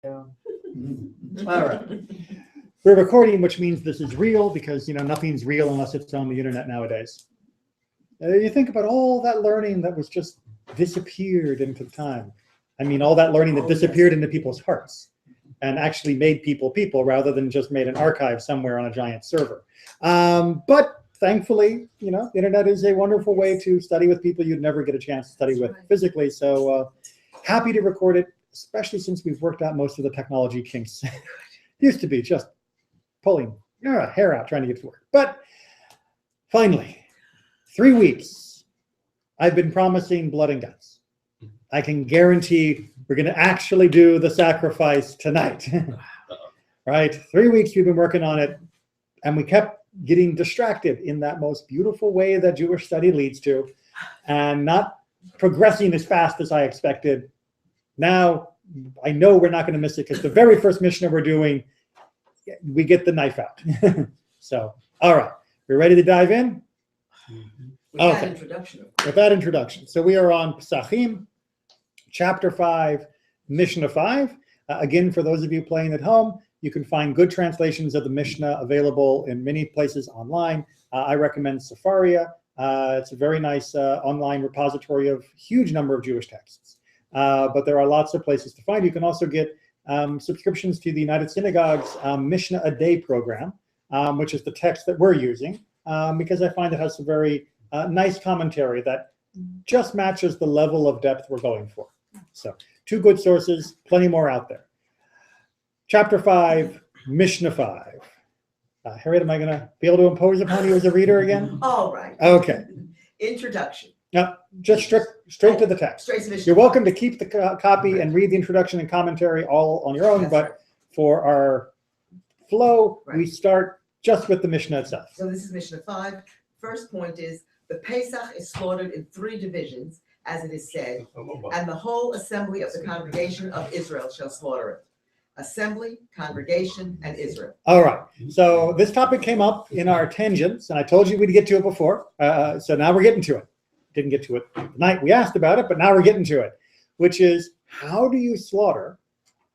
Yeah. All right. We're recording, which means this is real because, nothing's real unless it's on the internet nowadays. You think about all that learning that was just disappeared into time. I mean, all that learning that disappeared into people's hearts and actually made people rather than just made an archive somewhere on a giant server. But thankfully, the internet is a wonderful way to study with people you'd never get a chance to study with physically. So happy to record it, especially since we've worked out most of the technology kinks. Used to be just pulling hair out trying to get to work. But finally, 3 weeks, I've been promising blood and guts. I can guarantee we're going to actually do the sacrifice tonight. Right? 3 weeks we've been working on it, and we kept getting distracted in that most beautiful way that Jewish study leads to, and not progressing as fast as I expected. Now, I know we're not going to miss it because the very first Mishnah we're doing, we get the knife out. So, all right. We're ready to dive in? With that introduction. With that introduction. So we are on Pesachim, chapter 5, Mishnah 5. Again, for those of you playing at home, you can find good translations of the Mishnah available in many places online. I recommend Safaria. It's a very nice online repository of a huge number of Jewish texts. But there are lots of places to find. You can also get subscriptions to the United Synagogue's Mishnah a Day program, which is the text that we're using, because I find it has some very nice commentary that just matches the level of depth we're going for. So 2 good sources, plenty more out there. Chapter 5, Mishnah 5. Harriet, am I going to be able to impose upon you as a reader again? All right. Okay. Introduction. No, just straight to the text. Straight to Mishnah. You're welcome to keep the copy and read the introduction and commentary all on your own, but for our flow, we start just with the Mishnah itself. So this is Mishnah 5. First point is, the Pesach is slaughtered in 3 divisions, as it is said, and the whole assembly of the congregation of Israel shall slaughter it. Assembly, congregation, and Israel. All right. So this topic came up in our tangents, and I told you we'd get to it before. So now we're getting to it. Didn't get to it the night we asked about it, but now we're getting to it, which is, how do you slaughter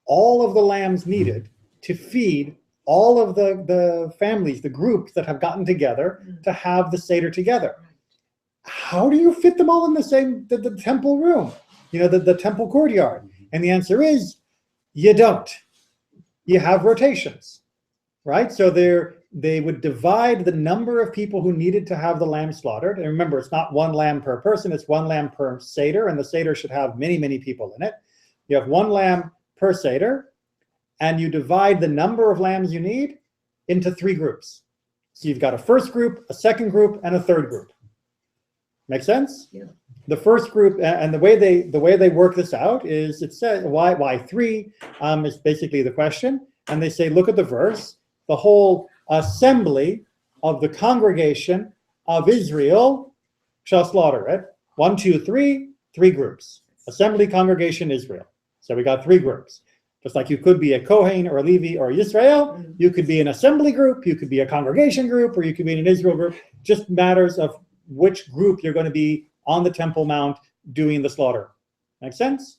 all of the lambs needed to feed all of the families, the groups that have gotten together to have the Seder together? How do you fit them all in the temple room, the temple courtyard? And the answer is, you don't. You have rotations, right? So they would divide the number of people who needed to have the lamb slaughtered. And remember, it's not 1 lamb per person, it's 1 lamb per Seder, and the Seder should have many, many people in it. You have 1 lamb per Seder, and you divide the number of lambs you need into 3 groups. So you've got a first group, a second group, and a third group. Make sense? Yeah. The first group, and the way they work this out is, it says why 3 is basically the question, and they say, look at the verse, the whole assembly of the congregation of Israel shall slaughter it. 1, 2, 3, 3 groups. Assembly, congregation, Israel. So we got 3 groups. Just like you could be a Kohen or a Levi or a Yisrael, you could be an assembly group, you could be a congregation group, or you could be an Israel group. Just matters of which group you're going to be on the Temple Mount doing the slaughter. Make sense?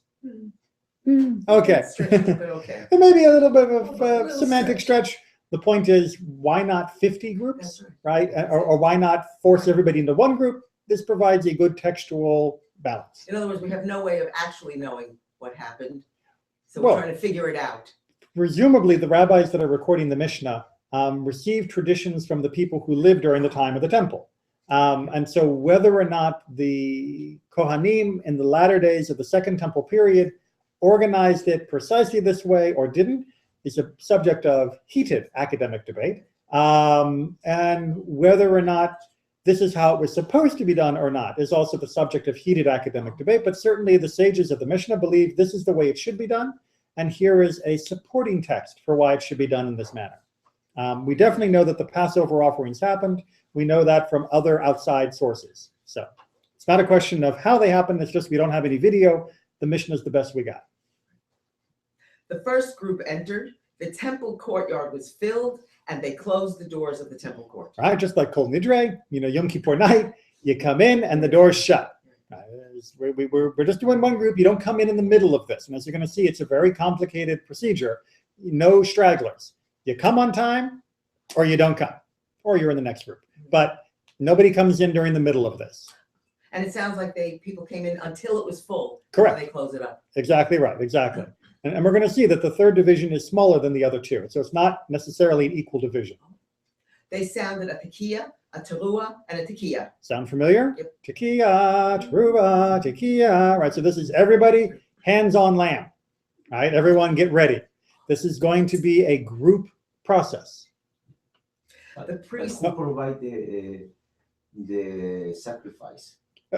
Okay. It may be a little bit of a semantic stretch. The point is, why not 50 groups, right? Or why not force everybody into 1 group? This provides a good textual balance. In other words, we have no way of actually knowing what happened. So we're trying to figure it out. Presumably, the rabbis that are recording the Mishnah received traditions from the people who lived during the time of the temple. And so whether or not the Kohanim in the latter days of the Second Temple period organized it precisely this way or didn't is a subject of heated academic debate. And whether or not this is how it was supposed to be done or not is also the subject of heated academic debate. But certainly the sages of the Mishnah believe this is the way it should be done. And here is a supporting text for why it should be done in this manner. We definitely know that the Passover offerings happened. We know that from other outside sources. So it's not a question of how they happened. It's just we don't have any video. The Mishnah is the best we got. The first group entered. The temple courtyard was filled, and they closed the doors of the temple court. Right, just like Kol Nidre, Yom Kippur night, you come in and the door's shut. We're just doing one group. You don't come in the middle of this. And as you're going to see, it's a very complicated procedure. No stragglers. You come on time or you don't come, or you're in the next group. But nobody comes in during the middle of this. And it sounds like people came in until it was full. Correct. They close it up. Exactly right. Exactly. And we're going to see that the third division is smaller than the other two. So it's not necessarily an equal division. They sounded a tekiah, a teruah, and a tekiah. Sound familiar? Yep. Tekiah, teruah, tekiah. Right. So this is everybody hands on lamb. Right. Everyone get ready. This is going to be a group process. The priest who provide the sacrifice?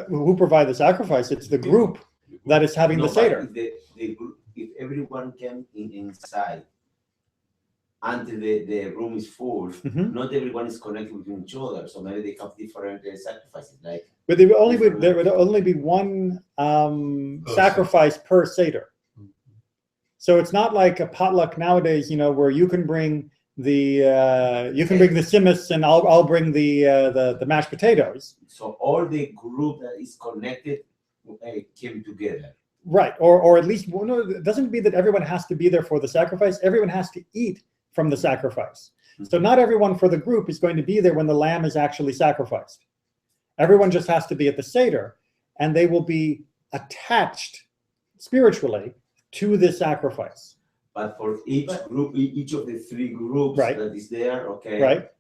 Who provide the sacrifice? It's the group that is having the Seder. If everyone came inside until the room is full, not everyone is connected with each other. So maybe they have different sacrifices. But there would only be one sacrifice per Seder. So it's not like a potluck nowadays, where you can bring the simmus and I'll bring the mashed potatoes. So all the group that is connected came together. Right, or at least it doesn't mean that everyone has to be there for the sacrifice. Everyone has to eat from the sacrifice. So not everyone for the group is going to be there when the lamb is actually sacrificed. Everyone just has to be at the Seder, and they will be attached spiritually to the sacrifice. But for each group, each of the three groups that is there, okay, right?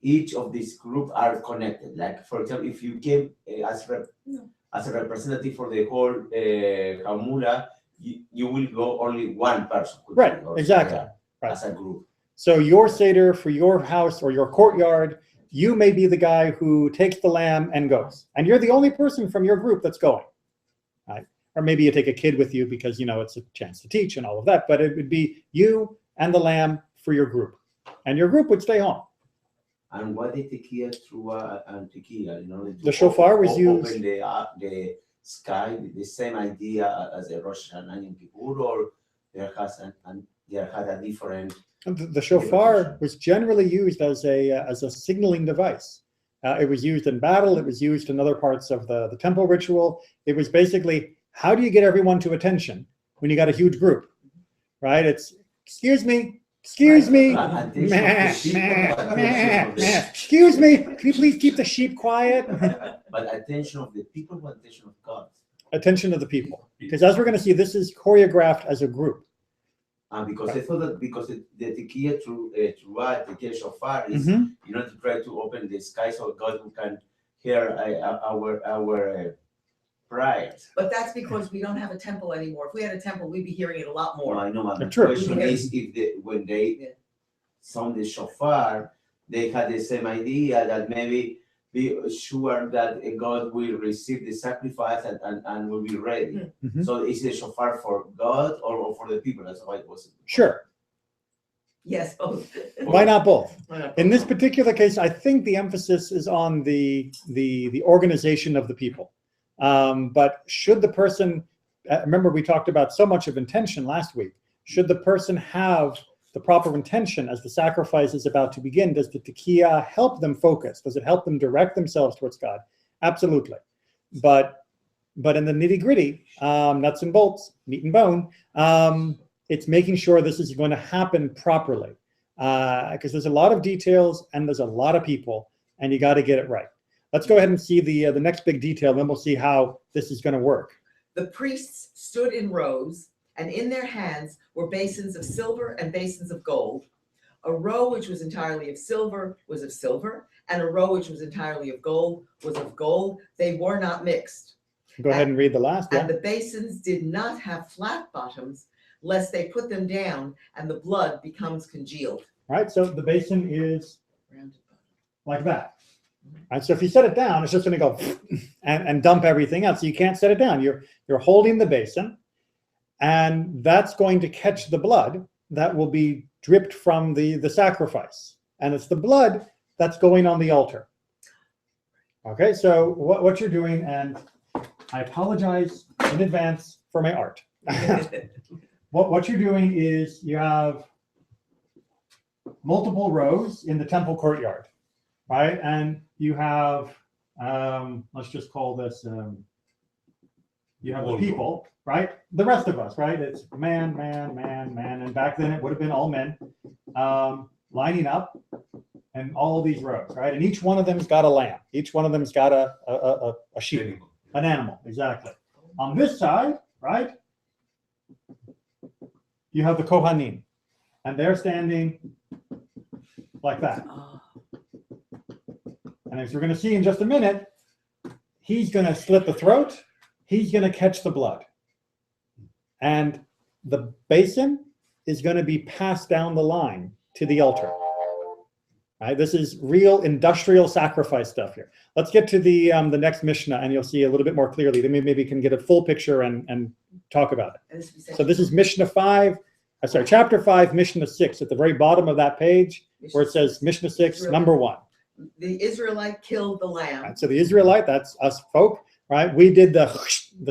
Each of these groups are connected. Like, for example, if you came as a representative for the whole Hamula, you will go only one person. Right, exactly. Right. As a group. So your Seder for your house or your courtyard, you may be the guy who takes the lamb and goes. And you're the only person from your group that's going. Right? Or maybe you take a kid with you because, it's a chance to teach and all of that. But it would be you and the lamb for your group. And your group would stay home. And what is tekiah, teruah, and tekiah? The shofar was used. Open the sky, the same idea as the Rosh Hashanah and Kippur, or there had a different. The shofar was generally used as a signaling device. It was used in battle. It was used in other parts of the temple ritual. It was basically, how do you get everyone to attention when you got a huge group, right? It's, excuse me, excuse me, excuse me, can you please keep the sheep quiet? But attention of the people, or attention of God? Attention of the people. Because as we're going to see, this is choreographed as a group. Because I thought that because the tekiah teruah, tekiah shofar is, to try to open the sky so God can hear our prayers. But that's because we don't have a temple anymore. If we had a temple, we'd be hearing it a lot more. Well, I know, but the True. question is when they sound the shofar, they had the same idea that maybe be sure that God will receive the sacrifice and will be ready. So is the shofar for God or for the people? That's why it was. Sure. Yes, both. Why not both? In this particular case, I think the emphasis is on the organization of the people. But should the person, remember we talked about so much of intention last week, should the person have the proper intention as the sacrifice is about to begin, does the tekiah help them focus? Does it help them direct themselves towards God? Absolutely. But in the nitty-gritty, nuts and bolts, meat and bone, it's making sure this is going to happen properly. Because there's a lot of details and there's a lot of people, and you got to get it right. Let's go ahead and see the next big detail, then we'll see how this is going to work. The priests stood in rows, and in their hands were basins of silver and basins of gold. A row which was entirely of silver was of silver, and a row which was entirely of gold was of gold. They were not mixed. Go ahead and read the last one. And the basins did not have flat bottoms, lest they put them down and the blood becomes congealed. All right, so the basin is like that. All right, so if you set it down, it's just going to go and dump everything out. So you can't set it down. You're holding the basin, and that's going to catch the blood that will be dripped from the sacrifice. And it's the blood that's going on the altar. Okay, so what you're doing, and I apologize in advance for my art. What you're doing is you have multiple rows in the temple courtyard, right? And you have, let's just call this you have the people, right? The rest of us, right? It's man, man, man, man. And back then it would have been all men lining up and all these rows, right? And each one of them's got a lamb. Each one of them's got a sheep, an animal, exactly. On this side, right, you have the Kohanim. And they're standing like that. And as we're going to see in just a minute, he's going to slit the throat. He's going to catch the blood. And the basin is going to be passed down the line to the altar. Right? This is real industrial sacrifice stuff here. Let's get to the next Mishnah, and you'll see a little bit more clearly. Then maybe can get a full picture and talk about it. So this is Mishnah 5. Chapter 5, Mishnah 6, at the very bottom of that page, where it says Mishnah 6, number 1. The Israelite killed the lamb. Right, so the Israelite, that's us folk, right? We did the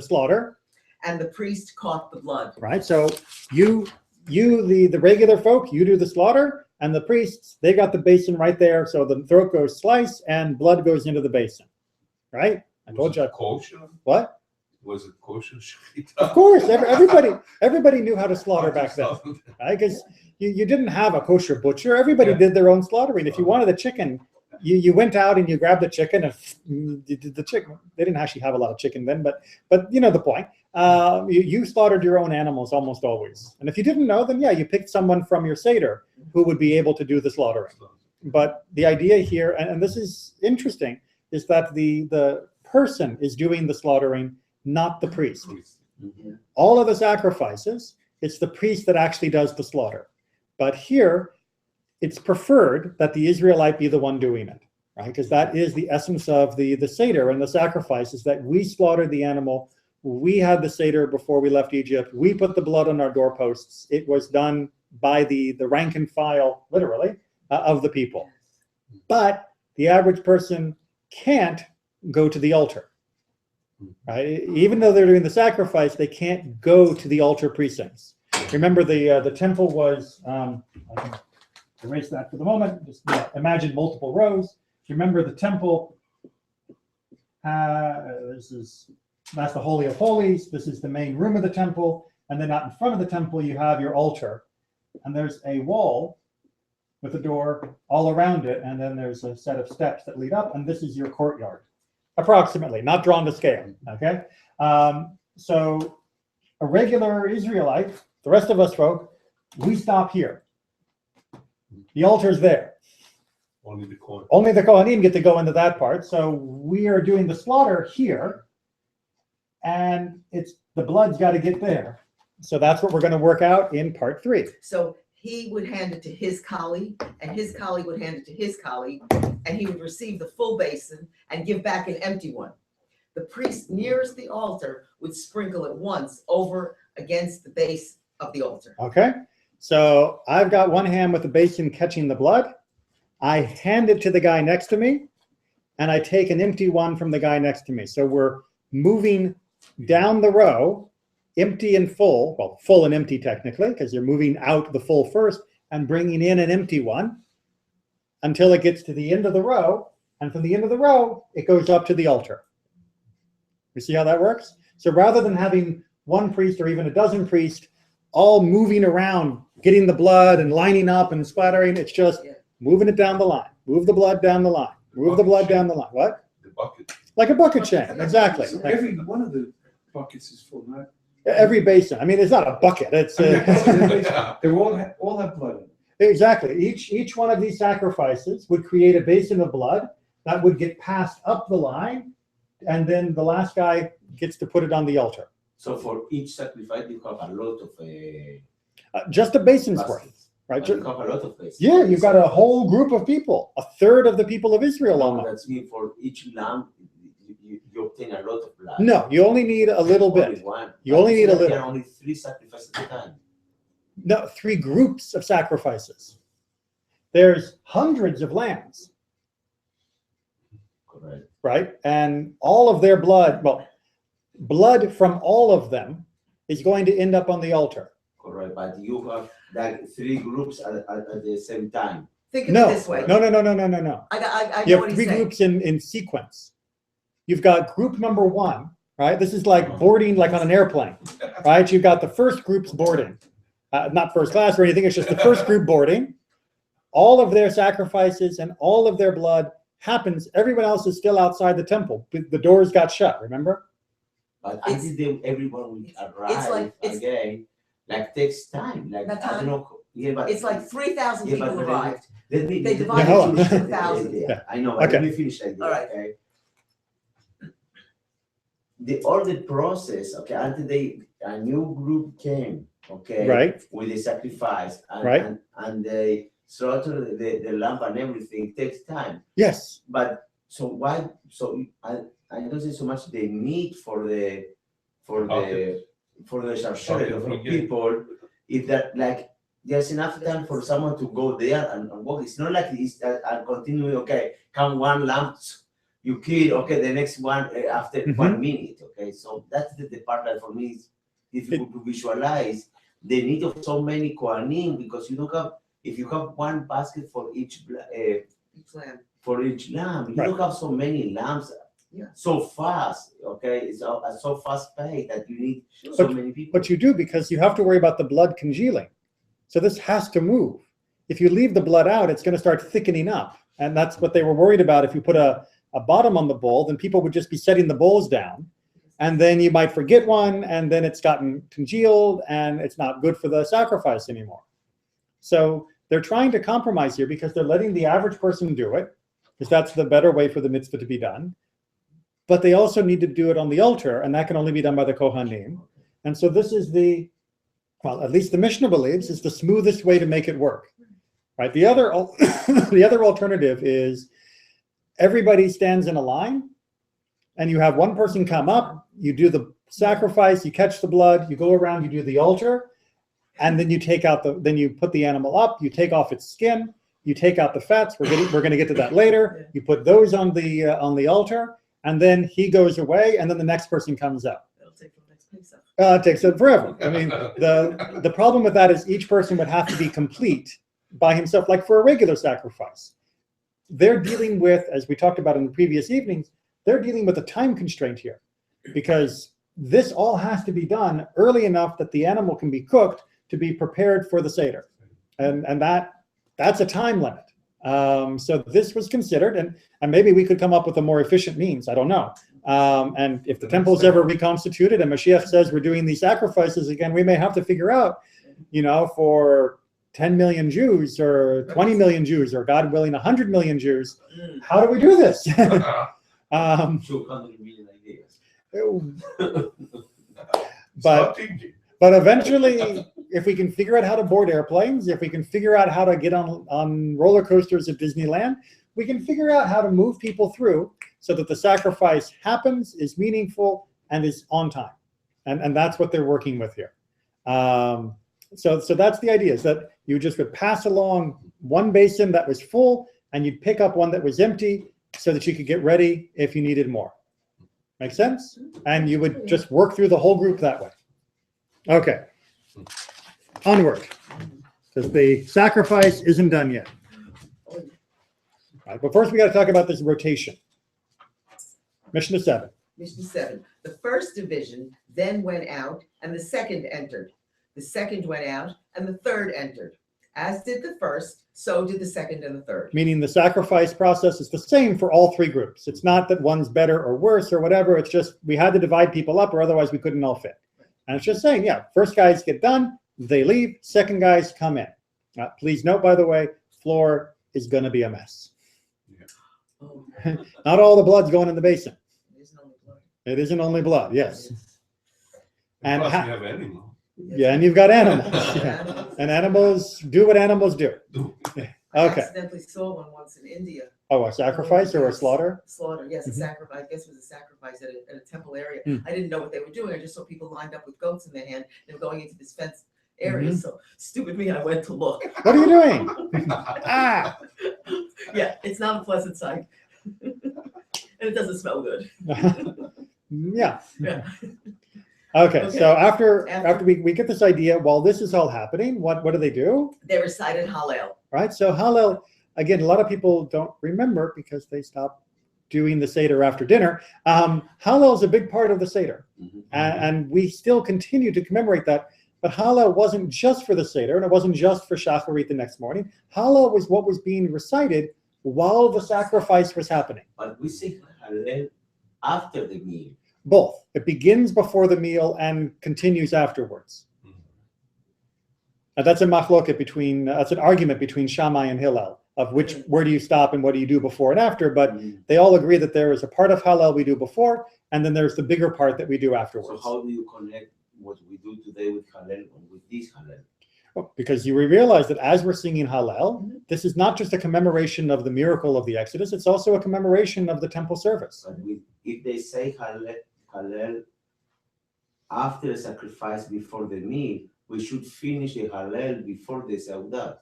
slaughter. And the priest caught the blood. Right, so you the regular folk, you do the slaughter, and the priests, they got the basin right there, so the throat goes slice and blood goes into the basin, right? I told you. Kosher? What? Was it kosher? Of course, everybody knew how to slaughter back then, right? Because you didn't have a kosher butcher. Everybody did their own slaughtering. If you wanted a chicken, you went out and you grabbed the chicken and you did the chicken. They didn't actually have a lot of chicken then, but you know the point. You slaughtered your own animals almost always. And if you didn't know, then you picked someone from your Seder who would be able to do the slaughtering. But the idea here, and this is interesting, is that the person is doing the slaughtering, not the priest. All of the sacrifices, it's the priest that actually does the slaughter. But here, it's preferred that the Israelite be the one doing it, right? Because that is the essence of the Seder and the sacrifice, is that we slaughtered the animal. We had the Seder before we left Egypt. We put the blood on our doorposts. It was done by the rank and file, literally, of the people. But the average person can't go to the altar. Right? Even though they're doing the sacrifice, they can't go to the altar precincts. Remember, the temple was, I can erase that for the moment. Just imagine multiple rows. Remember, the temple, that's the Holy of Holies. This is the main room of the temple. And then out in front of the temple, you have your altar. And there's a wall with a door all around it. And then there's a set of steps that lead up. And this is your courtyard. Approximately, not drawn to scale, okay? So a regular Israelite, the rest of us folk, we stop here. The altar's there. Only the Kohanim. Only the Kohanim get to go into that part. So we are doing the slaughter here, and it's the blood's got to get there. So that's what we're going to work out in part 3. So he would hand it to his colleague, and his colleague would hand it to his colleague, and he would receive the full basin and give back an empty one. The priest nearest the altar would sprinkle it once over against the base of the altar. Okay, so I've got one hand with the basin catching the blood. I hand it to the guy next to me, and I take an empty one from the guy next to me. So we're moving down the row, empty and full, well, full and empty technically, because you're moving out the full first and bringing in an empty one until it gets to the end of the row. And from the end of the row, it goes up to the altar. You see how that works? So rather than having one priest or even a dozen priests all moving around, getting the blood and lining up and splattering, it's just moving it down the line. Move the blood down the line. Move the blood down the line. What? The bucket. Like a bucket chain, exactly. So every one of the buckets is full, right? Every basin. I mean, it's not a bucket. It's They all have blood in it. exactly. Each one of these sacrifices would create a basin of blood that would get passed up the line, and then the last guy gets to put it on the altar. So for each sacrifice, you have a lot of Just a basin's worth, right? you have a lot of basins. Yeah, you've got a whole group of people, a third of the people of Israel No, almost. that's mean for each lamb, you obtain a lot of blood. No, you only need a little Only bit. one. You only need a There little. are only 3 sacrifices at a time. No, 3 groups of sacrifices. There's hundreds of lambs, Correct. right? And all of their blood, well, blood from all of them is going to end up on the altar. Correct. But you have like 3 groups at the same time. Think of No, it this way. no. I You know have what he's 3 saying. groups in sequence. You've got group number 1, right? This is like boarding, like on an airplane, right? You've got the first group's boarding, not first class or anything. It's just the first group boarding. All of their sacrifices and all of their blood happens. Everyone else is still outside the temple. The doors got shut, remember? But until everyone will arrive again, like takes time. Like That I don't time? know. Yeah, but It's like 3,000 yeah, people but arrived. let me They let me divided finish it into the 2,000. idea. I know, but Okay. let me finish the idea. All right. Okay. All the process, okay, until a new group came, okay, Right. with the sacrifice and Right. and they slaughter the lamb and everything takes time. Yes. But so why? So I don't see so much the need for the shortage of people. If that like there's enough time for someone to go there and walk. It's not like it's and continue. Okay, come one lamb, you kill. Okay, the next one after 1 minute. Okay, so that's the part that for me is difficult to visualize the need of so many kohanim because you don't have. If you have one basket for each lamb. For each lamb, you Right. don't have so many lambs so fast. Okay, it's so fast pace that you need so many people. But you do because you have to worry about the blood congealing. So this has to move. If you leave the blood out, it's going to start thickening up. And that's what they were worried about. If you put a bottom on the bowl, then people would just be setting the bowls down. And then you might forget one, and then it's gotten congealed, and it's not good for the sacrifice anymore. So they're trying to compromise here because they're letting the average person do it, because that's the better way for the mitzvah to be done. But they also need to do it on the altar, and that can only be done by the Kohanim. And so this is well, at least the Mishnah believes, is the smoothest way to make it work. Right? The other alternative is everybody stands in a line, and you have one person come up, you do the sacrifice, you catch the blood, you go around, you do the altar, and then you take out then you put the animal up, you take off its skin, you take out the fats. We're going to get to that later. You put those on the altar, and then he goes away, and then the next person comes out. It'll take the next Pesach. It takes it forever. I mean, the problem with that is each person would have to be complete by himself, like for a regular sacrifice. They're dealing with, as we talked about in the previous evenings, they're dealing with a time constraint here, because this all has to be done early enough that the animal can be cooked to be prepared for the Seder, and that's a time limit. So this was considered, and maybe we could come up with a more efficient means. I don't know. And if the temple is ever reconstituted and Mashiach says we're doing these sacrifices again, we may have to figure out, for 10 million Jews or 20 million Jews or God willing 100 million Jews, how do we do this? 200 million ideas. But eventually, if we can figure out how to board airplanes, if we can figure out how to get on roller coasters at Disneyland, we can figure out how to move people through so that the sacrifice happens, is meaningful, and is on time. And that's what they're working with here. So that's the idea, is that you just would pass along one basin that was full, and you'd pick up one that was empty so that you could get ready if you needed more. Make sense? And you would just work through the whole group that way. Okay, onward, because the sacrifice isn't done yet. All right, but first we got to talk about this rotation. Mishnah 7. Mishnah 7. The first division then went out, and the second entered. The second went out, and the third entered. As did the first, so did the second and the third. Meaning the sacrifice process is the same for all three groups. It's not that one's better or worse or whatever. It's just we had to divide people up, or otherwise we couldn't all fit. And it's just saying, first guys get done, they leave, second guys come in. Please note, by the way, floor is going to be a mess. Oh, Not all the blood's going in the basin. it isn't only blood. It isn't only blood, yes. And Plus, you have animals. Yeah, and you've got animals. Yeah. Yeah. And animals do what animals do. I Okay. accidentally saw one once in India. Oh, a sacrifice or a slaughter? Slaughter, yes, Mhm. a sacrifice. I guess it was a sacrifice at a temple area. Mm. I didn't know what they were doing. I just saw people lined up with goats in their hand and going into this fenced area. Mhm. So stupid me, I went to look. What are you doing? Ah! Yeah, it's not a pleasant sight. And it doesn't smell good. Yeah. Yeah. Okay, Okay. so after we get this idea, while this is all happening, what do they do? They recited Hallel. Right? So Hallel, again, a lot of people don't remember because they stopped doing the Seder after dinner. Hallel is a big part of the Seder. Mhm. And we still continue to commemorate that. But Hallel wasn't just for the Seder, and it wasn't just for Shacharit the next morning. Hallel was what was being recited while the sacrifice was happening. But we say Hallel after the meal. Both. It begins before the meal and continues afterwards. That's a machloket between, that's an argument between Shammai and Hillel of where do you stop and what do you do before and after, but they all agree that there is a part of Hallel we do before, and then there's the bigger part that we do So afterwards. how do you connect what we do today with Hallel and with this Hallel? Well, because you realize that as we're singing Hallel, this is not just a commemoration of the miracle of the Exodus, it's also a commemoration of the temple service. But if they say Hallel after the sacrifice before the meal, we should finish the Hallel before the Seudah.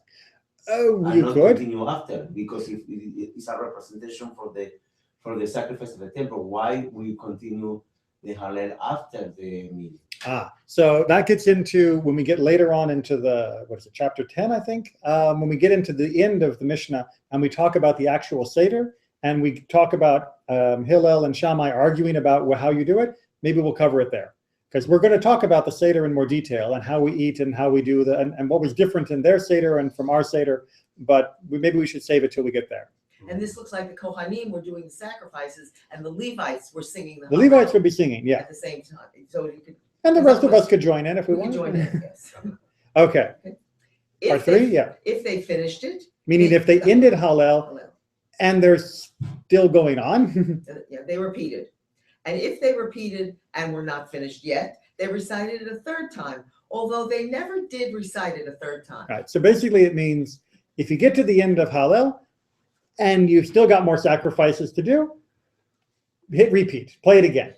Oh, And you not could. continue after, because if it's a representation for the sacrifice of the temple, why we continue the Hallel after the meal? So that gets into when we get later on into the, what is it, chapter 10, I think, when we get into the end of the Mishnah and we talk about the actual Seder and we talk about Hillel and Shammai arguing about how you do it, maybe we'll cover it there. Because we're going to talk about the Seder in more detail and how we eat and how we do and what was different in their Seder and from our Seder, but maybe we should save it till we get there. And this looks like the Kohanim were doing the sacrifices and the Levites were singing The Levites would be singing, yeah. at the same time. So you could, And the rest of us could join in if we could want. join in, yes. Okay, part If three, they, yeah. if they finished it, Meaning if they ended Hallel Hallel, and they're still going on, yeah, they repeated. And if they repeated and were not finished yet, they recited it a third time, although they never did recite it a third time. right? So basically it means if you get to the end of Hallel and you've still got more sacrifices to do, hit repeat, play it again.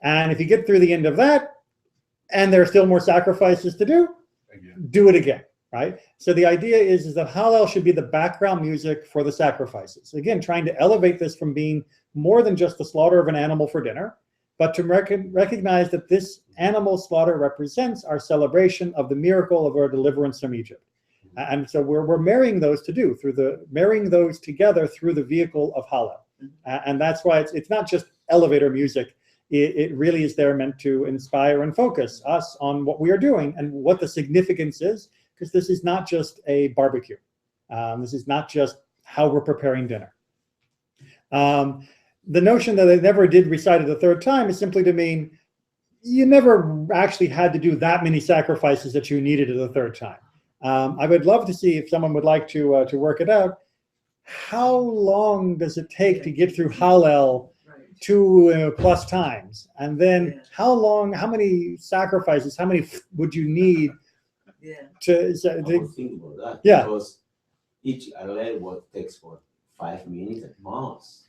And if you get through the end of that and there are still more sacrifices to do, Again. do it again, right? So the idea is that Hallel should be the background music for the sacrifices. Again, trying to elevate this from being more than just the slaughter of an animal for dinner, but to recognize that this animal slaughter represents our celebration of the miracle of our deliverance from Egypt. And so we're marrying those together through the vehicle of Hallel. And that's why it's not just elevator music. It really is there meant to inspire and focus us on what we are doing and what the significance is, because this is not just a barbecue. This is not just how we're preparing dinner. The notion that they never did recite it a third time is simply to mean you never actually had to do that many sacrifices that you needed it a third time. I would love to see if someone would like to work it out. How long does it take to get through Hallel 2+ times? And then how many sacrifices, how many would you need to I would think about that. Yeah. Because each Hallel takes 5 minutes at most.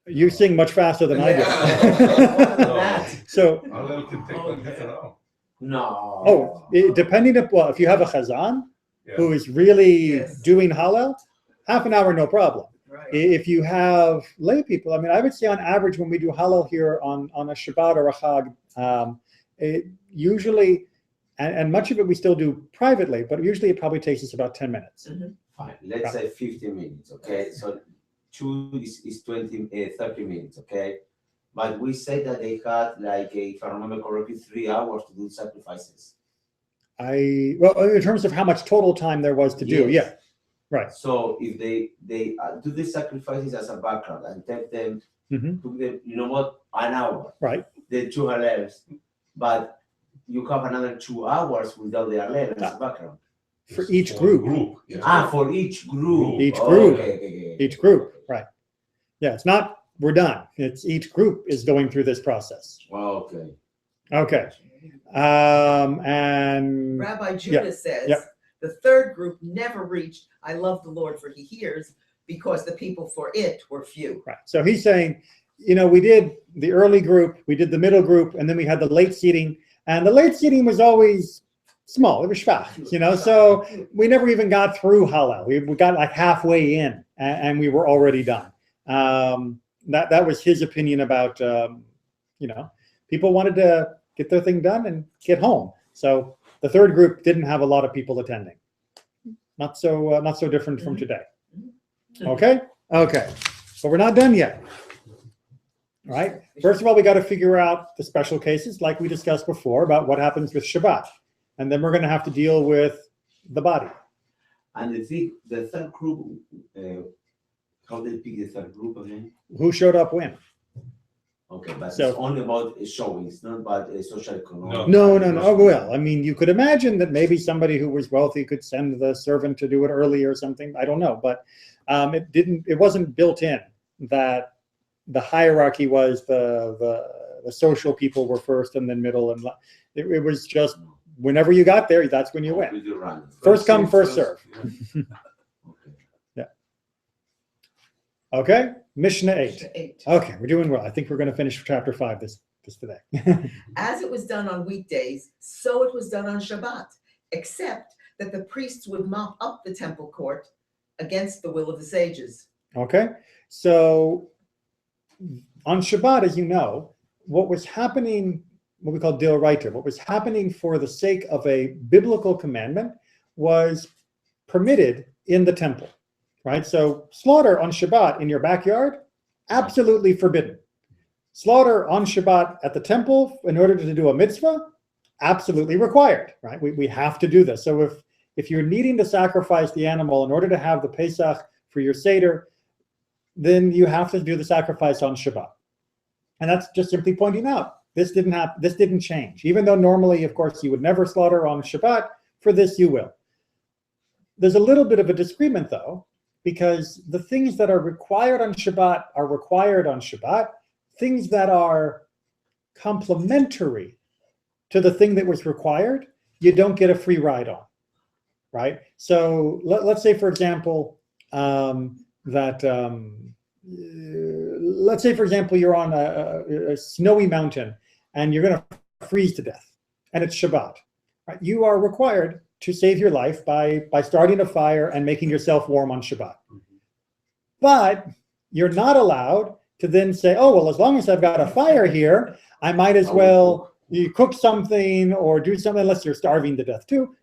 you sing much faster than I Yeah. do. So, Hallel can take like half an hour. No. depending on, well, if you have a chazan Yeah. who is really Yes. doing Hallel, half an hour, no problem. Right. If you have lay people, I mean, I would say on average when we do Hallel here on a Shabbat or a Chag, it usually, and much of it we still do privately, but usually it probably takes us about 10 minutes. Fine. Let's say 15 minutes, okay? So 2 is 30 minutes, okay? But we say that they had, like, if I remember correctly, 3 hours to do sacrifices. Well, in terms of how much total time there was to do, Yes. yeah, right. So if they do the sacrifices as a background and take them, Mhm. took them, you know what, an hour, Right. the 2 Hallels, but you have another 2 hours without the Hallel as a background. For each group. Ah, for each group. Each group. Okay. Each group, right. Yeah, it's not, we're done. It's each group is going through this process. Okay. Okay. And Rabbi Judah says yeah. the third group never reached, I love the Lord for he hears, because the people for it were few. right. So he's saying, we did the early group, we did the middle group, and then we had the late seating. And the late seating was always small. It was shvach, so we never even got through Hallel. We got like halfway in and we were already done. That was his opinion about, people wanted to get their thing done and get home. So the third group didn't have a lot of people attending. Not so different from today. Okay. But we're not done yet. All right. First of all, we got to figure out the special cases, like we discussed before, about what happens with Shabbat, and then we're going to have to deal with the body. And the third group, how they pick the third group again? Who showed up when? Okay, but So- it's only about showings, not about social economic. No. Oh, well, I mean, you could imagine that maybe somebody who was wealthy could send the servant to do it early or something. I don't know, but it wasn't built in that the hierarchy was the social people were first and then middle, and it was just whenever you got there, that's when you went. Completely random. First come, first serve. Yeah. Okay, Mishnah 8. 8. Okay, we're doing well. I think we're going to finish chapter 5 this today. As it was done on weekdays, so it was done on Shabbat, except that the priests would mop up the temple court against the will of the sages. Okay, so on Shabbat, as you know, what was happening, what we call D'Oraita, what was happening for the sake of a biblical commandment was permitted in the temple, right? So slaughter on Shabbat in your backyard, absolutely forbidden. Slaughter on Shabbat at the temple in order to do a mitzvah, absolutely required, right? We have to do this. So if you're needing to sacrifice the animal in order to have the Pesach for your Seder, then you have to do the sacrifice on Shabbat. And that's just simply pointing out, this didn't change. Even though normally, of course, you would never slaughter on Shabbat, for this you will. There's a little bit of a disagreement, though, because the things that are required on Shabbat are required on Shabbat. Things that are complementary to the thing that was required, you don't get a free ride on, right? So let's say, for example, let's say, for example, you're on a snowy mountain and you're going to freeze to death, and it's Shabbat. Right? You are required to save your life by starting a fire and making yourself warm on Shabbat. But you're not allowed to then say, oh, well, as long as I've got a fire here, I might as well you cook something or do something, unless you're starving to death too,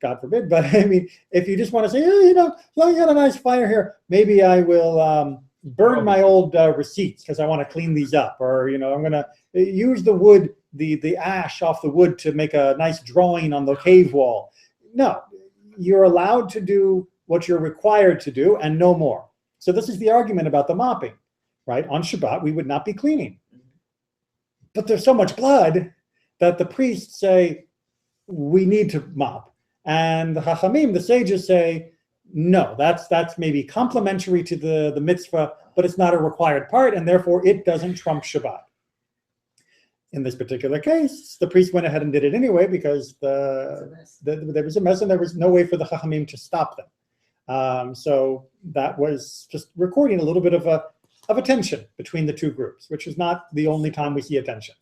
God forbid. But I mean, if you just want to say, as long as I got a nice fire here, maybe I will burn my old receipts because I want to clean these up, or I'm going to use the wood, the ash off the wood to make a nice drawing on the cave wall. No, you're allowed to do what you're required to do and no more. So this is the argument about the mopping, right? On Shabbat, we would not be cleaning. But there's so much blood that the priests say, we need to mop. And the Chachamim, the sages, say, no, that's maybe complementary to the mitzvah, but it's not a required part, and therefore it doesn't trump Shabbat. In this particular case, the priest went ahead and did it anyway because there was a mess and there was no way for the Chachamim to stop them. So that was just recording a little bit of a tension between the two groups, which is not the only time we see a tension.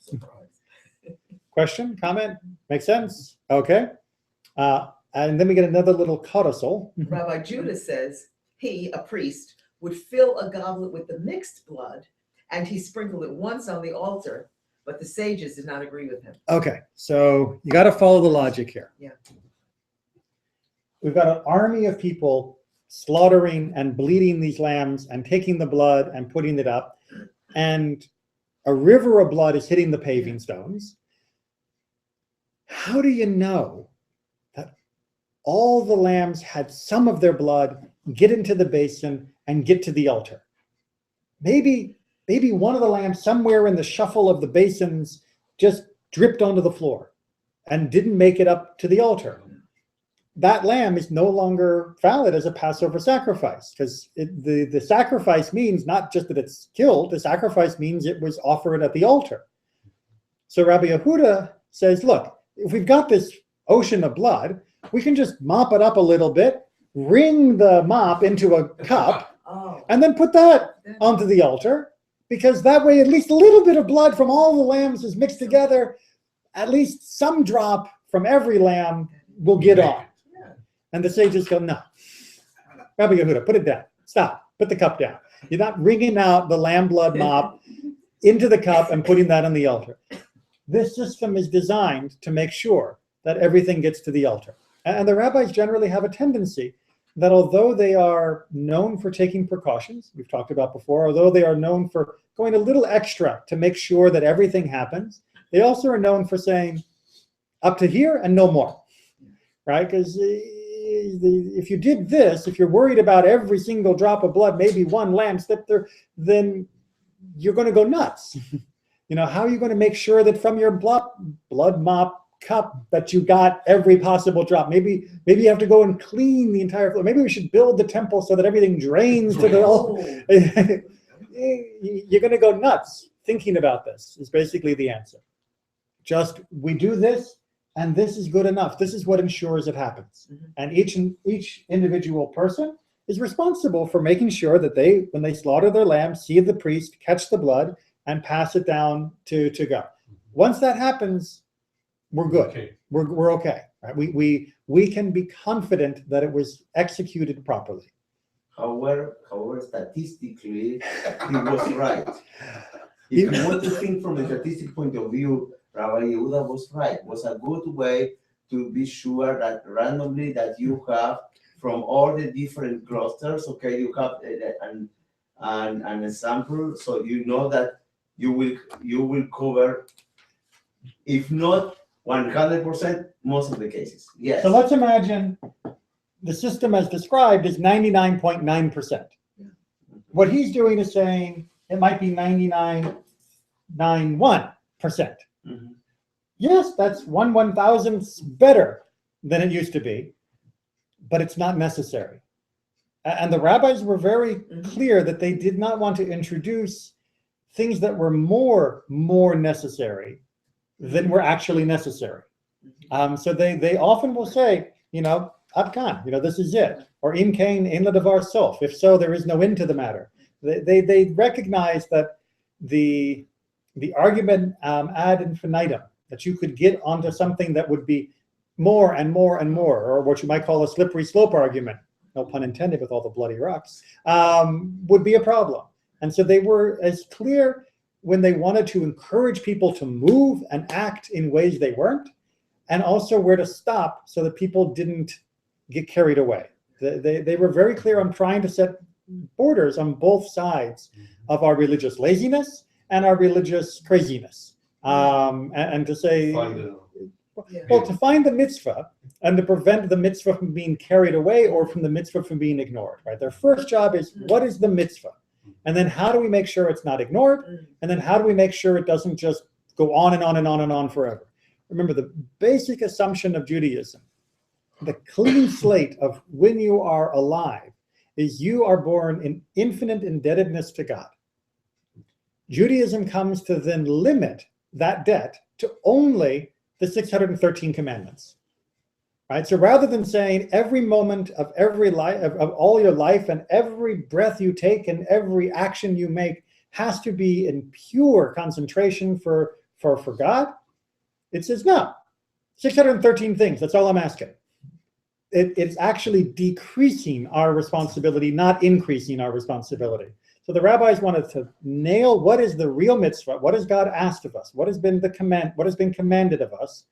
Question, comment? Make sense? Okay. And then we get another little codicil. Rabbi Judah says he, a priest, would fill a goblet with the mixed blood, and he sprinkled it once on the altar, but the sages did not agree with him. Okay, so you got to follow the logic here. Yeah. We've got an army of people slaughtering and bleeding these lambs and taking the blood and putting it up, and a river of blood is hitting the paving stones. How do you know that all the lambs had some of their blood get into the basin and get to the altar? Maybe one of the lambs somewhere in the shuffle of the basins just dripped onto the floor and didn't make it up to the altar. That lamb is no longer valid as a Passover sacrifice, because the sacrifice means not just that it's killed, the sacrifice means it was offered at the altar. So Rabbi Yehuda says, look, if we've got this ocean of blood, we can just mop it up a little bit, wring the mop into a cup, and then put that onto the altar, because that way at least a little bit of blood from all the lambs is mixed together. At least some drop from every lamb will get on. And the sages go, no. Rabbi Yehuda, put it down. Stop. Put the cup down. You're not wringing out the lamb blood mop into the cup and putting that on the altar. This system is designed to make sure that everything gets to the altar. And the rabbis generally have a tendency that although they are known for taking precautions, we've talked about before, although they are known for going a little extra to make sure that everything happens, they also are known for saying up to here and no more, right? Because if you did this, if you're worried about every single drop of blood, maybe one lamb slipped there, then you're going to go nuts. How are you going to make sure that from your blood mop cup that you got every possible drop? Maybe you have to go and clean the entire floor. Maybe we should build the temple so that everything drains to the. You're going to go nuts thinking about this. Is basically the answer. Just we do this, and this is good enough. This is what ensures it happens. And each individual person is responsible for making sure that when they slaughter their lamb, see the priest, catch the blood, and pass it down to God. Once that happens, we're good. Okay. We're okay. Right? We can be confident that it was executed properly. However, statistically, he was right. If you want to think from a statistic point of view, Rabbi Yehuda was right. Was a good way to be sure that randomly that you have from all the different clusters, okay, you have an example, so you know that you will cover, if not 100%, most of the cases. Yes. So let's imagine the system as described is 99.9%. What he's doing is saying it might be 99.91%. Yes, that's 1/1000th better than it used to be, but it's not necessary. And the rabbis were very clear that they did not want to introduce things that were more necessary than were actually necessary. So they often will say, Ad kan, this is it, or im kain ein ladavar sof. If so, there is no end to the matter. They recognize that the argument ad infinitum, that you could get onto something that would be more and more and more, or what you might call a slippery slope argument, no pun intended with all the bloody rocks, would be a problem. And so they were as clear when they wanted to encourage people to move and act in ways they weren't, and also where to stop so that people didn't get carried away. They were very clear on trying to set borders on both sides of our religious laziness and our religious craziness. And to say, to find the mitzvah and to prevent the mitzvah from being carried away or from the mitzvah from being ignored, right? Their first job is, what is the mitzvah? And then how do we make sure it's not ignored? And then how do we make sure it doesn't just go on and on and on and on forever? Remember, the basic assumption of Judaism, the clean slate of when you are alive, is you are born in infinite indebtedness to God. Judaism comes to then limit that debt to only the 613 commandments, right? So rather than saying every moment of every life, of all your life, and every breath you take and every action you make has to be in pure concentration for God, it says no, 613 things, that's all I'm asking. It's actually decreasing our responsibility, not increasing our responsibility. So the rabbis wanted to nail what is the real mitzvah, what has God asked of us, what has been the command, what has been commanded of us,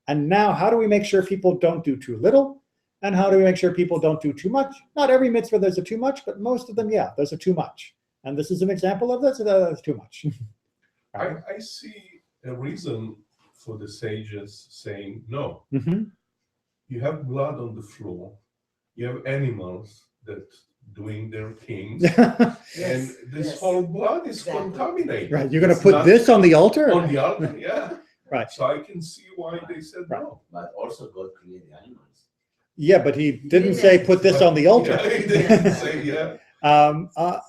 and now how do we make sure people don't do too little, and how do we make sure people don't do too much? Not every mitzvah there's a too much, but most of them, yeah, there's a too much. And this is an example of this, that's too much. I see a reason for the sages saying no. You have blood on the floor, you have animals that doing their things, and this whole blood is contaminated. Right, you're going to put this on the altar? On the altar, yeah. Right. So I can see why they said no. But also God created the animals. Yeah, but he didn't say put this on the altar. Yeah, he didn't say, yeah.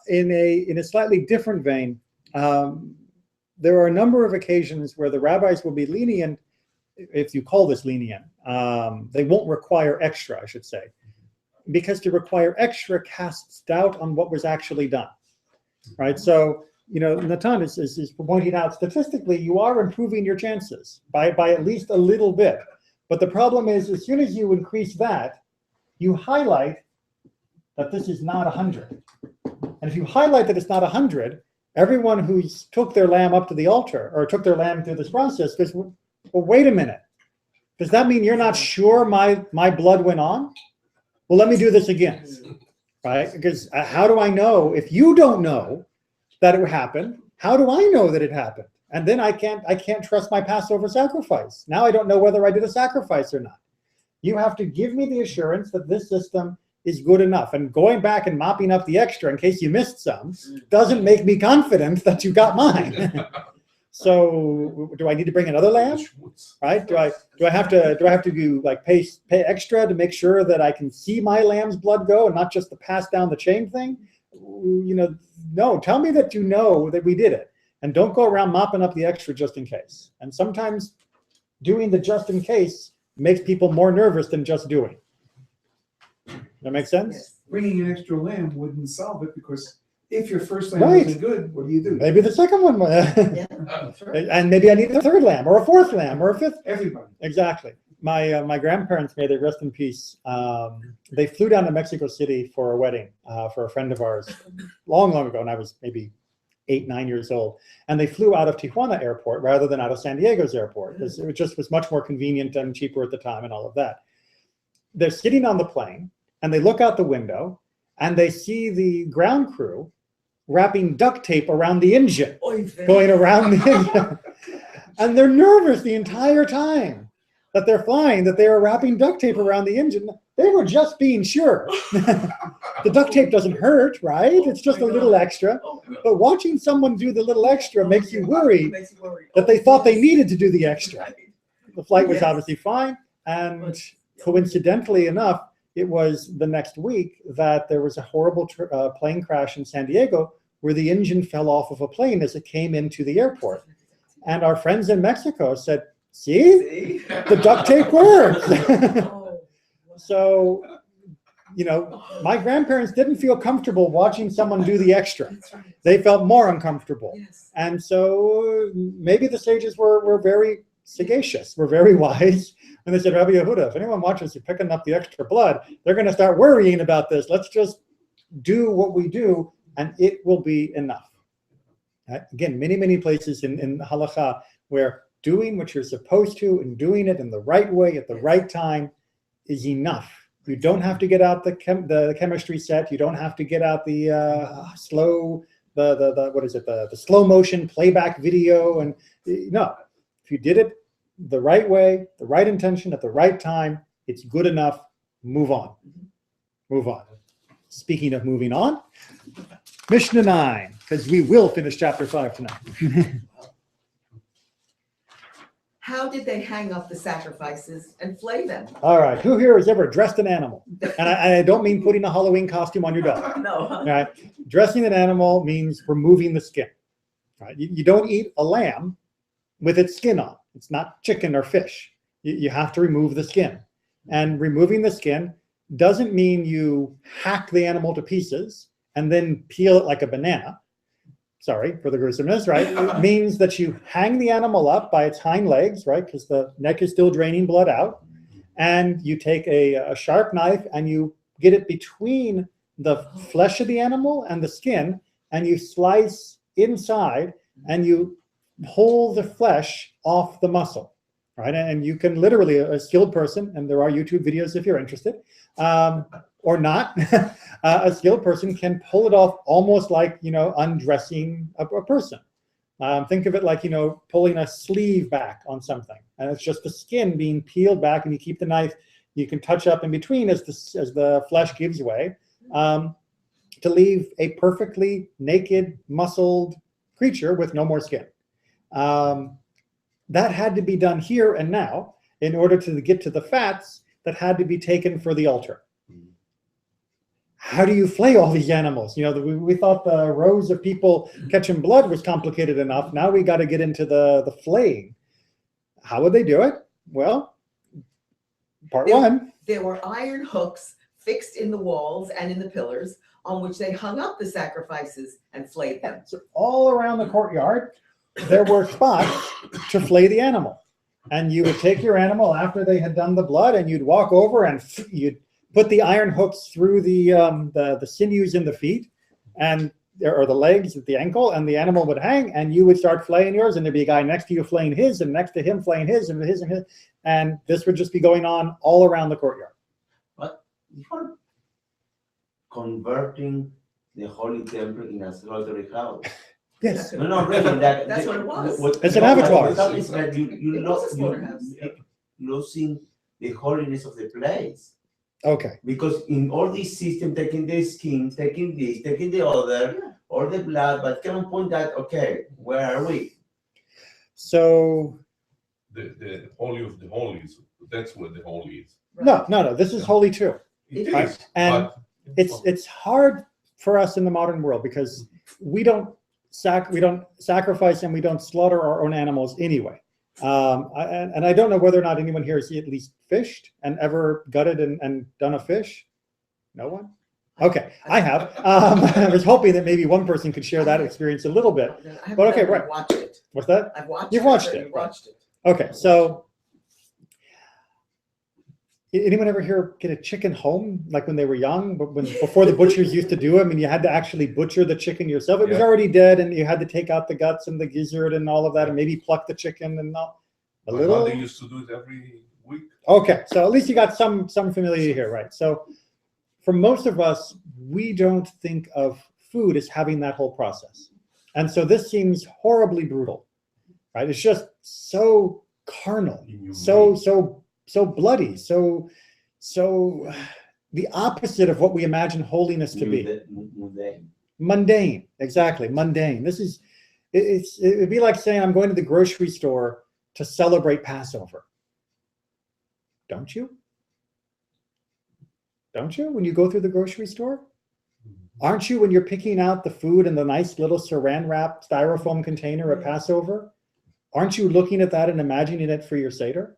In a slightly different vein, there are a number of occasions where the rabbis will be lenient, if you call this lenient. They won't require extra, I should say, because to require extra casts doubt on what was actually done, right? So, Natan is pointing out, statistically, you are improving your chances by at least a little bit. But the problem is, as soon as you increase that, you highlight that this is not 100. And if you highlight that it's not 100, everyone who took their lamb up to the altar or took their lamb through this process goes, well, wait a minute. Does that mean you're not sure my blood went on? Well, let me do this again, right? Because how do I know if you don't know that it happened? How do I know that it happened? And then I can't trust my Passover sacrifice. Now I don't know whether I did a sacrifice or not. You have to give me the assurance that this system is good enough. And going back and mopping up the extra in case you missed some doesn't make me confident that you got mine. So do I need to bring another lamb? Right? Do I have to do like pay extra to make sure that I can see my lamb's blood go and not just the pass down the chain thing? No, tell me that you know that we did it. And don't go around mopping up the extra just in case. And sometimes doing the just in case makes people more nervous than just doing. That make sense? Yes. Bringing an extra lamb wouldn't solve it, because if your first lamb Right. wasn't good, what do? Maybe the second one, Yeah, that's right. and maybe I need a third lamb or a fourth lamb or a fifth. Everybody. Exactly. My grandparents, may they rest in peace, they flew down to Mexico City for a wedding for a friend of ours long ago, and I was maybe 8, 9 years old. And they flew out of Tijuana airport rather than out of San Diego's airport, because it just was much more convenient and cheaper at the time and all of that. They're sitting on the plane and they look out the window and they see the ground crew wrapping duct tape around the engine, going around the engine. And they're nervous the entire time that they're flying, that they are wrapping duct tape around the engine. They were just being sure. The duct tape doesn't hurt, right? It's just a little extra. But watching someone do the little extra makes you worry that they thought they needed to do the extra. The flight was obviously fine. And coincidentally enough, it was the next week that there was a horrible plane crash in San Diego where the engine fell off of a plane as it came into the airport. And our friends in Mexico said, see? The duct tape works. So, my grandparents didn't feel comfortable watching someone do the extra. They felt more uncomfortable. And so maybe the sages were very sagacious, were very wise. And they said, Rabbi Yehuda, if anyone watches you picking up the extra blood, they're going to start worrying about this. Let's just do what we do, and it will be enough. Again, many places in halakha where doing what you're supposed to and doing it in the right way at the right time is enough. You don't have to get out the chemistry set. You don't have to get out the slow motion playback video. And no, if you did it the right way, the right intention at the right time, it's good enough. Move on. Move on. Speaking of moving on, Mishnah 9, because we will finish chapter 5 tonight. How did they hang up the sacrifices and flay them? All right, who here has ever dressed an animal? And I don't mean putting a Halloween costume on your dog. No. All right, dressing an animal means removing the skin. All right, you don't eat a lamb with its skin on. It's not chicken or fish. You have to remove the skin. And removing the skin doesn't mean you hack the animal to pieces and then peel it like a banana. Sorry for the gruesomeness, right? It means that you hang the animal up by its hind legs, right? Because the neck is still draining blood out. And you take a sharp knife and you get it between the flesh of the animal and the skin, and you slice inside and you pull the flesh off the muscle, right? And you can literally, a skilled person, and there are YouTube videos if you're interested, or not, a skilled person can pull it off almost like, undressing a person. Think of it like, pulling a sleeve back on something. And it's just the skin being peeled back, and you keep the knife, you can touch up in between as the flesh gives way, to leave a perfectly naked, muscled creature with no more skin. That had to be done here and now in order to get to the fats that had to be taken for the altar. How do you flay all these animals? We thought the rows of people catching blood was complicated enough. Now we got to get into the flaying. How would they do it? Well, part one. There were iron hooks fixed in the walls and in the pillars on which they hung up the sacrifices and flayed them. So all around the courtyard, there were spots to flay the animal. And you would take your animal after they had done the blood, and you'd walk over and you'd put the iron hooks through the sinews in the feet or the legs at the ankle, and the animal would hang, and you would start flaying yours, and there'd be a guy next to you flaying his, and next to him flaying his, and his, and his. And this would just be going on all around the courtyard. you're converting the holy temple in a slaughtering house. Yes. No, really, That's what it was. It's an abattoir. What happens is that you It was a slaughterhouse. losing the holiness of the place. Okay. Because in all these systems, taking the skin, taking this, taking the other, all the blood, but can I point that, okay, where are we? So The holy of the holies, that's where the holy is. no. This is holy too. It Right. is, And but it's hard for us in the modern world because we don't sacrifice and we don't slaughter our own animals anyway. And I don't know whether or not anyone here has at least fished and ever gutted and done a fish. No one? Okay, I have. I was hoping that maybe one person could share that experience a little bit. But okay, right. Watch it. What's that? I've watched You've it. watched I've it, watched it. Okay, so anyone ever here get a chicken home, like when they were young, but before the butchers used to do it? I mean, you had to actually butcher the chicken yourself. It was Yeah. already dead, and you had to take out the guts and the gizzard and all of that, and maybe pluck the chicken and all. A my little. mother used to do it every week. Okay, so at least you got some familiarity here, right? So for most of us, we don't think of food as having that whole process. And so this seems horribly brutal, right? It's just so carnal, Inhumane. so bloody, so the opposite of what we imagine holiness to be. Mundane. Mundane, exactly, mundane. This is, it'd be like saying I'm going to the grocery store to celebrate Passover. Don't you? Don't you, when you go through the grocery store? Aren't you when you're picking out the food in the nice little saran wrap styrofoam container at Passover? Aren't you looking at that and imagining it for your Seder?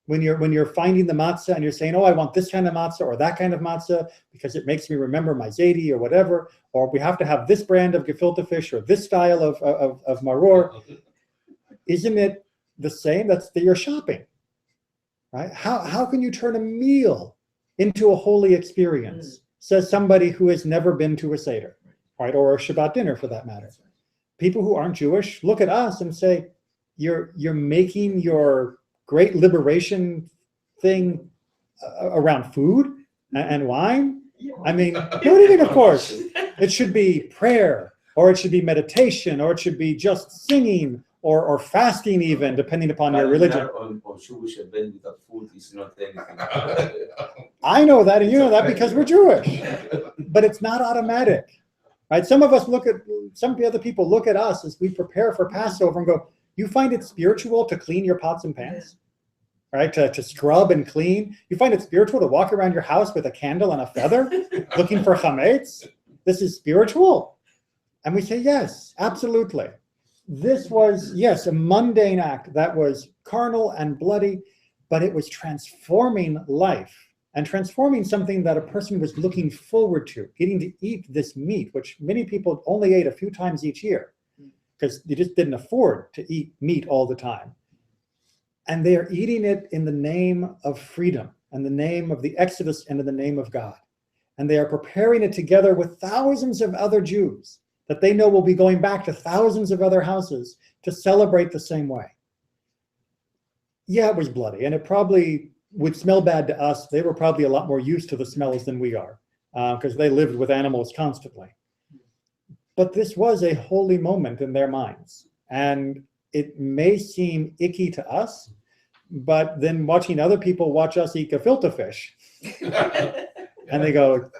When you're finding the matzah and you're saying, oh, I want this kind of matzah or that kind of matzah because it makes me remember my Zaidi or whatever, or we have to have this brand of gefilte fish or this style of maror. Isn't it the same? That's you're shopping, right? How can you turn a meal into a holy experience? Says somebody who has never been to a Seder, right? Or a Shabbat dinner for that matter. People who aren't Jewish look at us and say, you're making your great liberation thing around food and wine. I mean, no, even of course, it should be prayer, or it should be meditation, or it should be just singing, or fasting even, depending upon your religion. On Jewish event without food is not anything. I know that, and you know that because we're Jewish. But it's not automatic, right? Some of the other people look at us as we prepare for Passover and go, you find it spiritual to clean your pots and pans, right? To scrub and clean. You find it spiritual to walk around your house with a candle and a feather looking for chametz? This is spiritual? And we say, yes, absolutely. This was, yes, a mundane act that was carnal and bloody, but it was transforming life and transforming something that a person was looking forward to, getting to eat this meat, which many people only ate a few times each year because you just didn't afford to eat meat all the time. And they are eating it in the name of freedom and the name of the Exodus and in the name of God. And they are preparing it together with thousands of other Jews that they know will be going back to thousands of other houses to celebrate the same way. Yeah, it was bloody, and it probably would smell bad to us. They were probably a lot more used to the smells than we are because they lived with animals constantly. But this was a holy moment in their minds. And it may seem icky to us, but then watching other people watch us eat gefilte fish, and they go,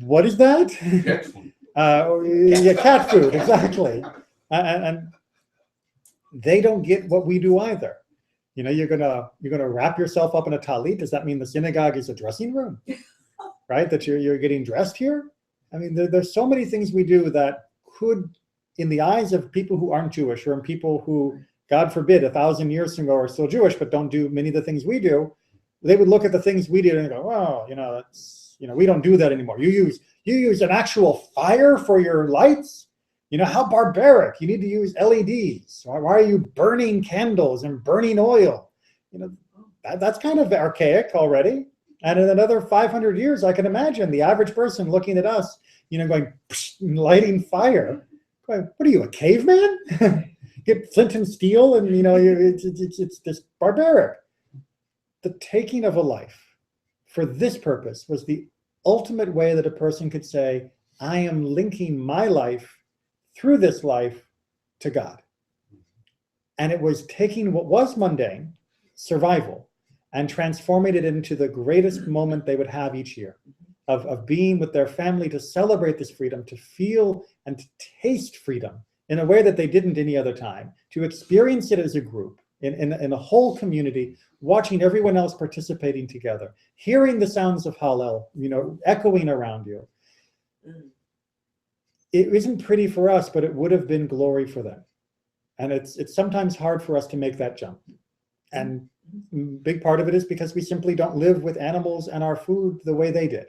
what is that? Cat food. Yeah, cat food, exactly. And they don't get what we do either. You know, you're gonna wrap yourself up in a talit. Does that mean the synagogue is a dressing room, right? That you're getting dressed here? I mean, there's so many things we do that could, in the eyes of people who aren't Jewish, or in people who, God forbid, 1,000 years ago are still Jewish but don't do many of the things we do, they would look at the things we did and go, "Oh, that's we don't do that anymore. You use an actual fire for your lights? How barbaric. You need to use LEDs. Why are you burning candles and burning oil? That's kind of archaic already. And in another 500 years, I can imagine the average person looking at us, going, lighting fire. Going, what are you, a caveman? Get flint and steel and, it's just barbaric. The taking of a life for this purpose was the ultimate way that a person could say, I am linking my life through this life to God. And it was taking what was mundane, survival, and transforming it into the greatest moment they would have each year of being with their family to celebrate this freedom, to feel and to taste freedom in a way that they didn't any other time, to experience it as a group, in a whole community, watching everyone else participating together, hearing the sounds of Hallel, echoing around you. It isn't pretty for us, but it would have been glory for them. And it's sometimes hard for us to make that jump. And a big part of it is because we simply don't live with animals and our food the way they did.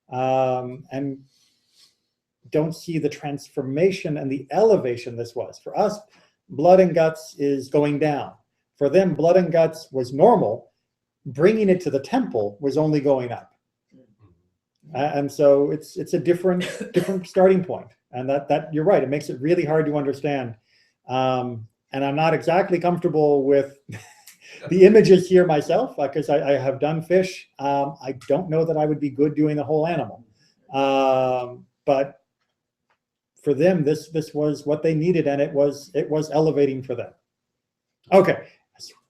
And don't see the transformation and the elevation this was. For us, blood and guts is going down. For them, blood and guts was normal. Bringing it to the temple was only going up. And so it's a different starting point. And that you're right, it makes it really hard to understand. And I'm not exactly comfortable with the images here myself, because I have done fish. I don't know that I would be good doing the whole animal. But for them, this was what they needed, and it was elevating for them. Okay,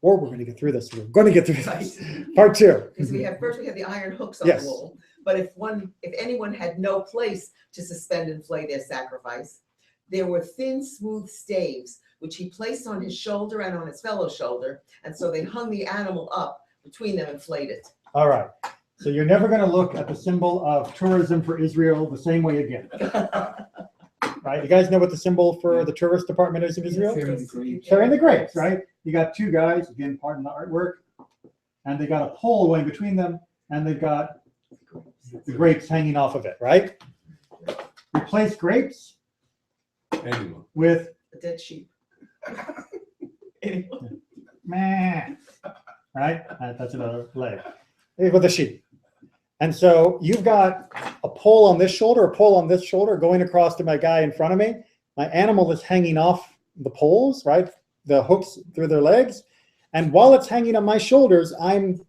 or we're going to get through this. We're going to get through this. Part two. Because we have the iron hooks on Yes. the wall. But if anyone had no place to suspend and flay their sacrifice, there were thin, smooth staves which he placed on his shoulder and on his fellow's shoulder, and so they hung the animal up between them and flayed it. All right. So you're never going to look at the symbol of tourism for Israel the same way again. Right? You guys know what the symbol for the tourist department is in Israel? Carrying the grapes, right? You got two guys, again, pardon the artwork, and they got a pole going between them, and they've got the grapes hanging off of it, right? Replace grapes Animal. with A dead sheep. Anyone? meh, right? That's another leg. With a sheep. And so you've got a pole on this shoulder, a pole on this shoulder going across to my guy in front of me. My animal is hanging off the poles, right? The hooks through their legs. And while it's hanging on my shoulders, I'm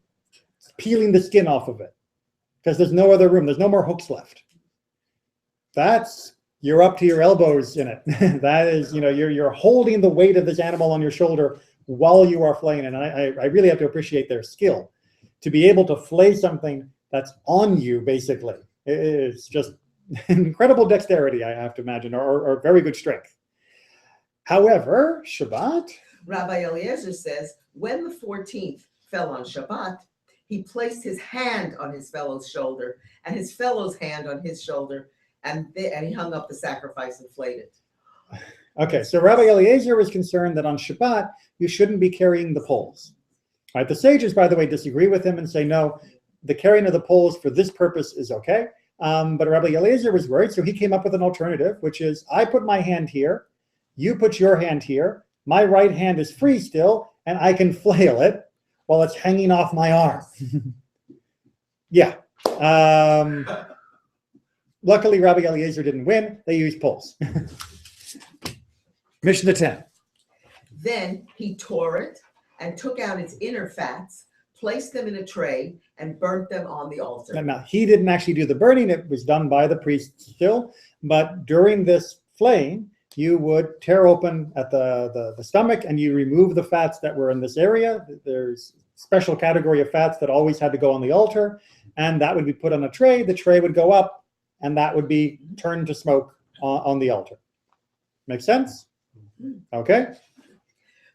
peeling the skin off of it because there's no other room. There's no more hooks left. You're up to your elbows in it. That is, you're holding the weight of this animal on your shoulder while you are flaying it. And I really have to appreciate their skill to be able to flay something that's on you, basically. It's just incredible dexterity, I have to imagine, or very good strength. However, Shabbat. Rabbi Eliezer says, when the 14th fell on Shabbat, he placed his hand on his fellow's shoulder and his fellow's hand on his shoulder, and he hung up the sacrifice and flayed it. Okay, so Rabbi Eliezer was concerned that on Shabbat, you shouldn't be carrying the poles. Right, the sages, by the way, disagree with him and say, no, the carrying of the poles for this purpose is okay. But Rabbi Eliezer was worried, so he came up with an alternative, which is I put my hand here, you put your hand here, my right hand is free still, and I can flail it while it's hanging off my arm. Yeah. Luckily, Rabbi Eliezer didn't win. They used poles. Mishnah 10. Then he tore it and took out its inner fats, placed them in a tray, and burnt them on the altar. Now, he didn't actually do the burning. It was done by the priest still. But during this flaying, you would tear open at the stomach and you remove the fats that were in this area. There's a special category of fats that always had to go on the altar, and that would be put on a tray. The tray would go up, and that would be turned to smoke on the altar. Make sense? Okay.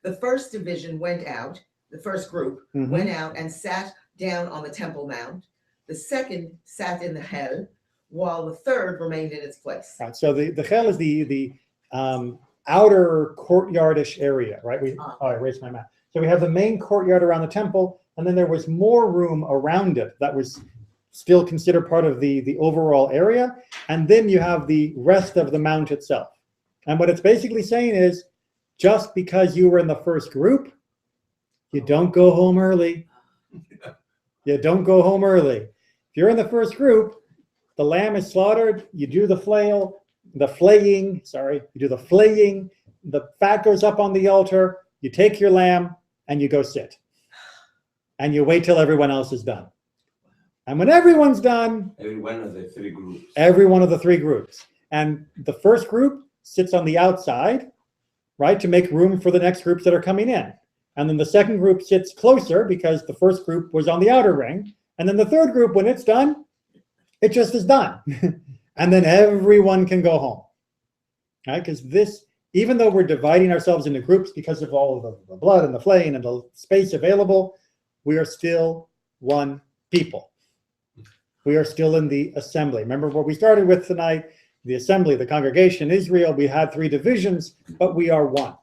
The first division went out, the first group went out and sat down on the Temple Mount. The second sat in the Hell, while the third remained in its place. Right. So the Hell is the outer courtyardish area, right? I erased my map. So we have the main courtyard around the temple, and then there was more room around it that was still considered part of the overall area. And then you have the rest of the mount itself. And what it's basically saying is, just because you were in the first group, you don't go home early. You don't go home early. If you're in the first group, the lamb is slaughtered, you do the flaying, you do the flaying, the fat goes up on the altar, you take your lamb, and you go sit. And you wait till everyone else is done. And when everyone's done, Every one of the three groups. every one of the three groups. And the first group sits on the outside, right, to make room for the next groups that are coming in. And then the second group sits closer because the first group was on the outer ring. And then the third group, when it's done, it just is done. And then everyone can go home, right? Because this, even though we're dividing ourselves into groups because of all of the blood and the flame and the space available, we are still one people. We are still in the assembly. Remember what we started with tonight, the assembly, the congregation, Israel, we had three divisions, but we are one.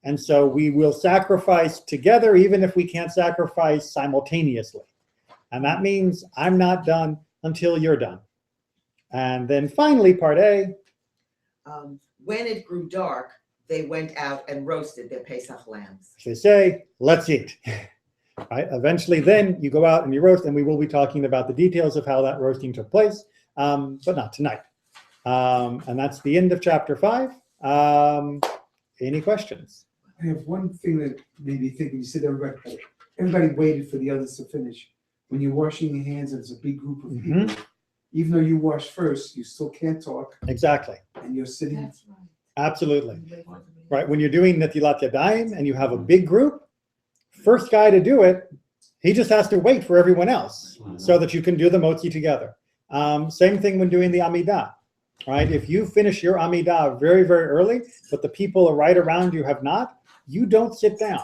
And so we will sacrifice together, even if we can't sacrifice simultaneously. And that means I'm not done until you're done. And then finally, part A. When it grew dark, they went out and roasted their Pesach lambs. They say, let's eat. Right? Eventually, then you go out and you roast, and we will be talking about the details of how that roasting took place, but not tonight. And that's the end of chapter 5. Any questions? I have one thing that made me think. You said everybody waited for the others to finish. When you're washing your hands and it's a big group of people, even though you wash first, you still can't talk. Exactly. And you're sitting. That's right. Absolutely. Right. When you're doing Netilat Yadayim and you have a big group, first guy to do it, he just has to wait for everyone else so that you can do the motzi together. Same thing when doing the Amidah. Right? If you finish your Amidah very, very early, but the people right around you have not, you don't sit down.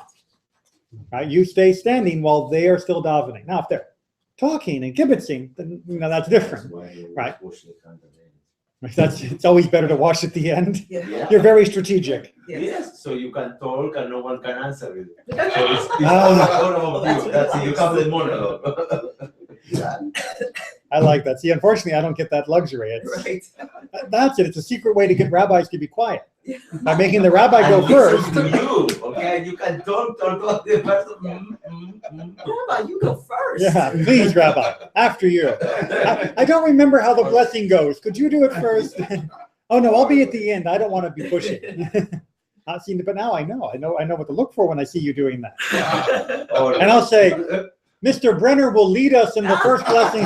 Right? You stay standing while they are still davening. Now, if they're talking and kibitzing, then that's different. Right? It's always better to wash at the end. Yeah. You're very strategic. Yes, so you can talk and no one can answer it. So it's all of you. That's it. You have the monologue. I like that. See, unfortunately, I don't get that luxury. It's, Right. That's it. It's a secret way to get rabbis to be quiet. By making the rabbi go first. To you, okay? You can talk the person. Rabbi, you go first. Yeah, please, Rabbi, after you. I don't remember how the blessing goes. Could you do it first? Oh no, I'll be at the end. I don't want to be pushing. But now I know what to look for when I see you doing that. And I'll say, Mr. Brenner will lead us in the first blessing.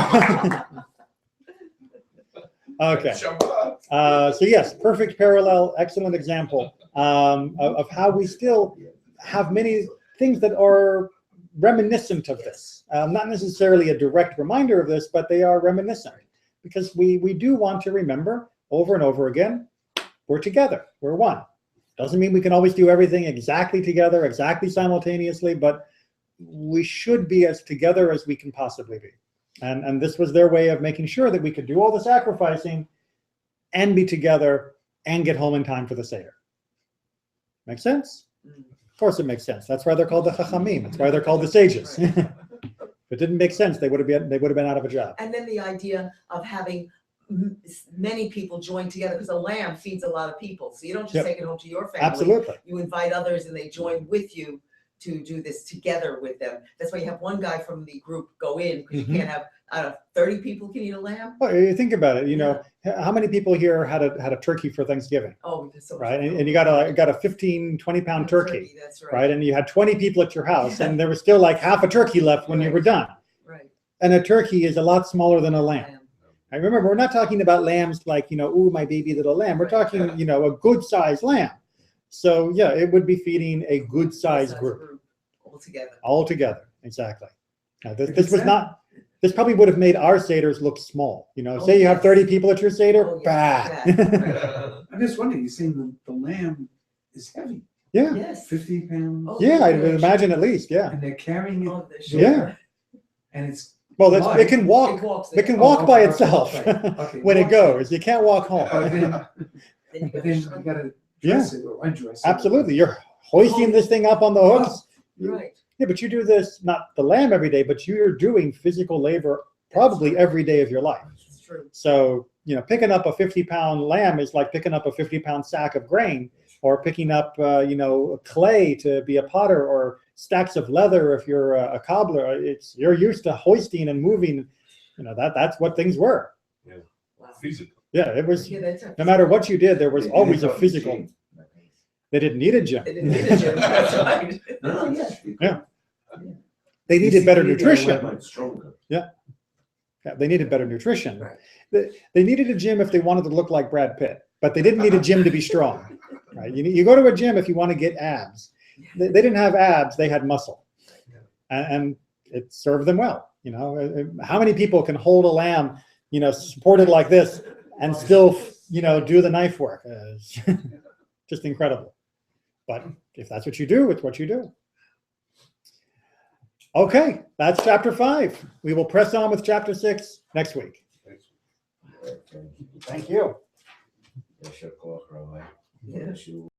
Okay. So yes, perfect parallel, excellent example of how we still have many things that are reminiscent of this. Not necessarily a direct reminder of this, but they are reminiscent because we do want to remember over and over again, we're together, we're one. Doesn't mean we can always do everything exactly together, exactly simultaneously, but we should be as together as we can possibly be. And this was their way of making sure that we could do all the sacrificing and be together and get home in time for the Seder. Make sense? Of course it makes sense. That's why they're called the Chachamim. That's why they're called the sages. If it didn't make sense, they would have been out of a job. And then the idea of having many people join together, because a lamb feeds a lot of people. So you don't just take it home to your family. Absolutely. You invite others and they join with you to do this together with them. That's why you have one guy from the group go in, because you can't have, I don't know, 30 people can eat a lamb. Well, you think about it, how many people here had a turkey for Thanksgiving? Oh, because so Right, and you got a 15, 20-pound turkey, That's right. right? And you had 20 people at your house, and there was still like half a turkey left when you were done. Right. And a turkey is a lot smaller than a lamb. I remember, we're not talking about lambs like, ooh, my baby little lamb. We're talking, a good-sized lamb. So yeah, it would be feeding a good-sized group. All together, exactly. Now, this probably would have made our Seders look small. Say you have 30 people at your Seder, bad. I'm just wondering, you're saying the lamb is heavy. Yeah. Yes. 50 pounds. Oh, Yeah, I would imagine at least, yeah. And they're carrying it. Oh, they're Yeah. And it's Well, it can walk. It can walk by itself okay. when it goes. You can't walk home. But then you gotta dress it or undress it. Absolutely. You're hoisting this thing up on the hooks. Right. Yeah, but you do this, not the lamb every day, but you're doing physical labor probably every day of your life. It's true. So, picking up a 50-pound lamb is like picking up a 50-pound sack of grain, or picking up, clay to be a potter, or stacks of leather if you're a cobbler. You're used to hoisting and moving. That's what things were. Yeah. Wow. Physical. Yeah, it was. Yeah, that's No matter what you did, there was always a physical. They didn't need a gym. They didn't need a gym. That's right. No, yes. Yeah. They needed better nutrition. Stronger. Yeah. Yeah, they needed better nutrition. Right. They needed a gym if they wanted to look like Brad Pitt, but they didn't need a gym to be strong. Right? You go to a gym if you want to get abs. They didn't have abs; they had muscle, and it served them well. You know, how many people can hold a lamb, you know, supported like this, and still, you know, do the knife work? It's just incredible. But if that's what you do, it's what you do. Okay, that's chapter 5. We will press on with chapter 6 next week. Thank you. יישר כוח, רבי. Yeah. שהוא